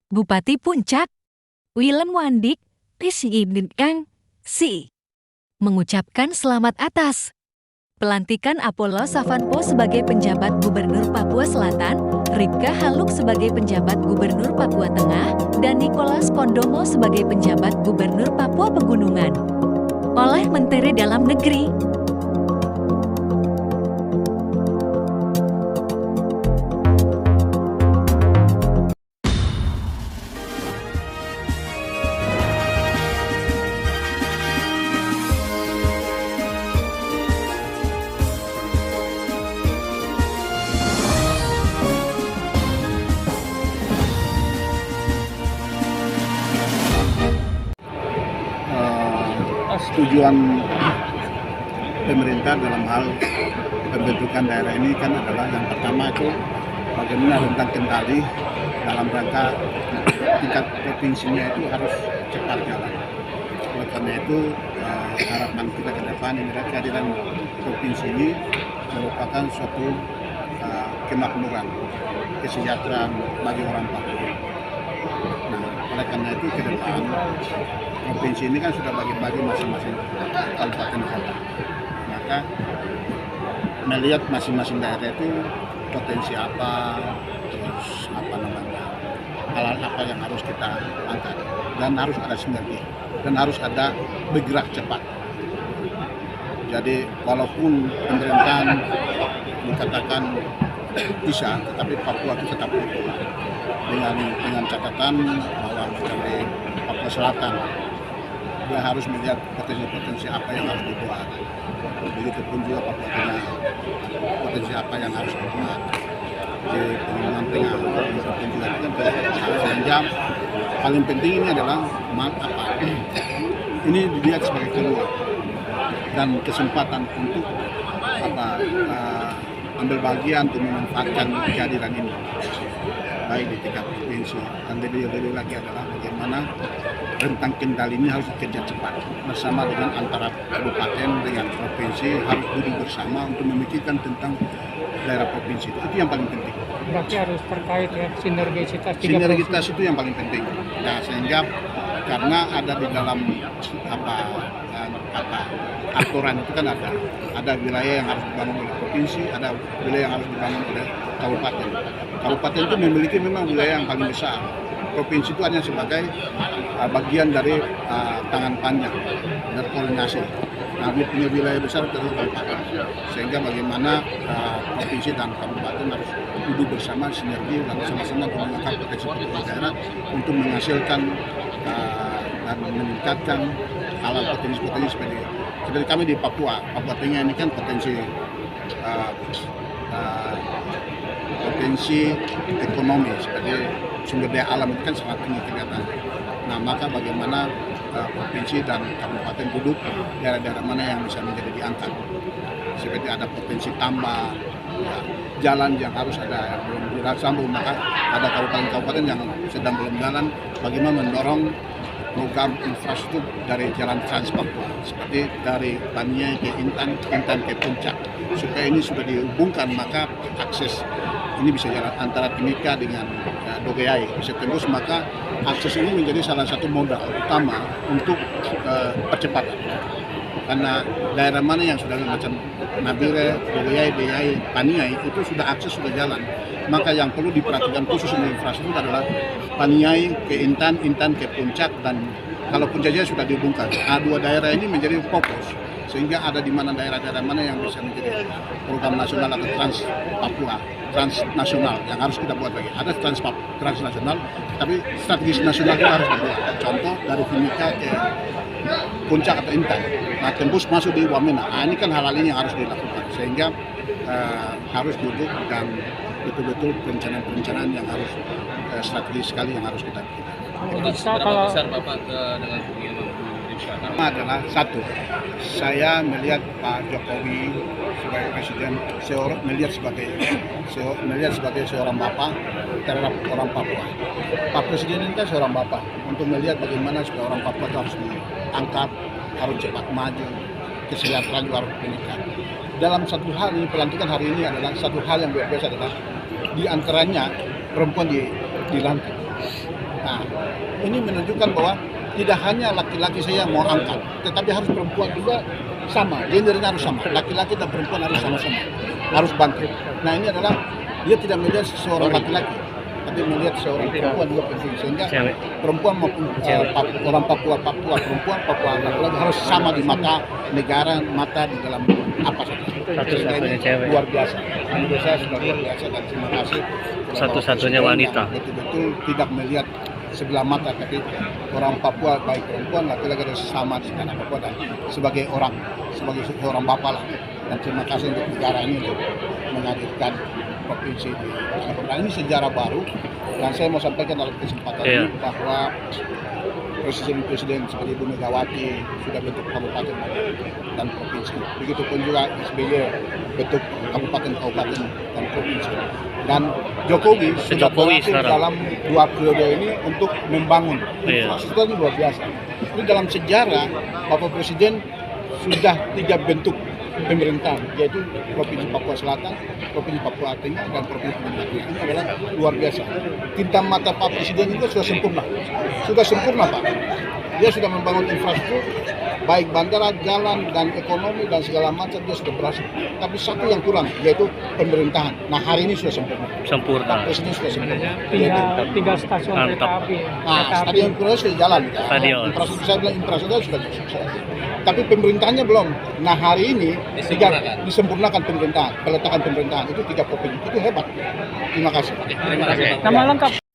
Bupati Puncak, Willem Wandik, Kang Si, mengucapkan selamat atas pelantikan Apollo Savanpo sebagai penjabat Gubernur Papua Selatan, Ripka Haluk sebagai penjabat Gubernur Papua Tengah, dan Nicholas Kondomo sebagai penjabat Gubernur Papua Pegunungan oleh Menteri Dalam Negeri. Tujuan pemerintah dalam hal pembentukan daerah ini kan adalah yang pertama itu bagaimana rentang kendali dalam rangka tingkat provinsinya itu harus cepat jalan. Oleh karena itu harapan kita ke depan ini kehadiran provinsi ini merupakan suatu kemakmuran, kesejahteraan bagi orang Papua. Nah, oleh karena itu ke depan provinsi ini kan sudah bagi-bagi masing-masing kabupaten kota. Maka melihat masing-masing daerah itu potensi apa, terus hal apa yang harus kita angkat, dan harus ada sinergi dan harus ada bergerak cepat. Jadi walaupun pemerintahan dikatakan bisa, tetapi Papua itu tetap utuh dengan catatan bahwa di Papua Selatan dia harus melihat potensi-potensi apa yang harus dibuat. Begitupun juga Papua Tengah, potensi apa yang harus dibuat. Di Pegunungan Tengah, begitupun juga sehingga paling penting ini adalah ini dilihat sebagai peluang dan kesempatan untuk ambil bagian untuk memanfaatkan kehadiran ini, baik di tingkat provinsi, dan lebih lagi adalah bagaimana rentang kendali ini harus bekerja cepat bersama dengan antara kabupaten dengan provinsi, harus duduk bersama untuk memikirkan tentang daerah provinsi itu yang paling penting. Berarti harus terkait ya sinergitas itu yang paling penting. Nah, sehingga karena ada di dalam aturan itu kan ada wilayah yang harus dibangun oleh provinsi, ada wilayah yang harus dibangun oleh kabupaten. Kabupaten itu memiliki memang wilayah yang paling besar. Provinsi itu hanya sebagai bagian dari tangan panjang dari koordinasi. Nah, dia punya wilayah besar dari kabupaten, sehingga bagaimana provinsi dan kabupaten harus duduk bersama, sinergi dan sama-sama mengangkat potensi daerah untuk menghasilkan dan meningkatkan hal potensi seperti kami di Papua Tengah ini kan potensi ekonomi seperti sumber daya alam itu kan sangat tinggi kelihatan. Nah, maka bagaimana provinsi dan kabupaten duduk daerah-daerah mana yang bisa menjadi diangkat, seperti ada potensi tambah jalan yang harus ada yang belum disambung, maka ada kabupaten-kabupaten yang sedang belum jalan, bagaimana mendorong program infrastruktur dari jalan Trans Papua seperti dari Paniai ke Intan ke Puncak, supaya ini sudah dihubungkan, maka akses ini bisa jalan antara Timika dengan Dogeyai bisa tembus, maka akses ini menjadi salah satu modal utama untuk percepatan. Karena daerah mana yang sudah macam Nabire, Dogeyai, Deyai, Paniai itu sudah akses sudah jalan, maka yang perlu diperhatikan khusus untuk infrastruktur adalah Paniai ke Intan ke Puncak, dan kalau Puncak saja sudah dihubungkan. Nah, dua daerah ini menjadi fokus, sehingga ada di mana daerah-daerah mana yang bisa menjadi program nasional atau transnasional yang harus kita buat lagi. Ada transnasional, tapi strategis nasional itu harus dibuat. Contoh dari Timika ke Puncak atau Intan, nah tembus masuk di Wamena. Nah, ini kan hal-hal ini yang harus dilakukan, sehingga harus duduk dan betul-betul perencanaan yang harus strategis sekali yang harus kita lakukan. Berapa besar Bapak dengan keinginan adalah satu, saya melihat Pak Jokowi sebagai presiden, melihat sebagai seorang bapak terhadap orang Papua. Pak Presiden ini kan seorang bapak untuk melihat bagaimana supaya orang Papua itu harus diangkat, harus cepat maju, kesejahteraan juga harus meningkat. Dalam satu hal ini, pelantikan hari ini adalah satu hal yang luar biasa, adalah di antaranya perempuan dilantik. Nah, ini menunjukkan bahwa tidak hanya laki-laki saya yang mau angkat, tetapi harus perempuan juga sama, gendernya harus sama, laki-laki dan perempuan harus sama-sama, harus bantu. Nah ini adalah dia tidak melihat seorang laki-laki, tapi melihat seorang perempuan juga penting, sehingga perempuan maupun orang Papua perempuan Papua laki-laki harus sama di mata negara, mata di dalam apa saja. Satu-satunya cewek. Luar biasa. Menurut saya sudah luar biasa dan terima kasih. Satu-satunya wanita. Betul-betul tidak melihat sebelah mata, tapi orang Papua baik perempuan laki-laki harus sama di tanah Papua dan sebagai seorang bapak lah. Dan terima kasih untuk negara ini untuk menghadirkan provinsi di tanah Papua. Ini sejarah baru dan saya mau sampaikan dalam kesempatan ini bahwa presiden-presiden seperti Ibu Megawati sudah bentuk kabupaten dan provinsi. Begitupun juga SBY bentuk kabupaten dan provinsi. Dan Jokowi sudah berhasil dalam 2 periode ini untuk membangun infrastruktur luar biasa. Ini dalam sejarah Bapak Presiden sudah 3 bentuk pemerintahan, yaitu Provinsi Papua Selatan, Provinsi Papua Tengah, dan Provinsi Papua Tengah. Ini adalah luar biasa. Tinta mata Pak Presiden itu sudah sempurna Pak. Dia sudah membangun infrastruktur, baik bandara, jalan, dan ekonomi, dan segala macam dia sudah berhasil. Tapi satu yang kurang, yaitu pemerintahan. Nah hari ini sudah sempurna. Pak Presiden sudah sempurna. Tinggal stasiun kereta api. Nah, stadion kuda sudah jalan. Stadion. Infrastruktur, saya bilang infrastruktur sudah sukses. Tapi pemerintahnya belum. Nah hari ini disempurnakan pemerintahan, peletakan pemerintahan itu 3 provinsi itu hebat. Terima kasih. Nama lengkap.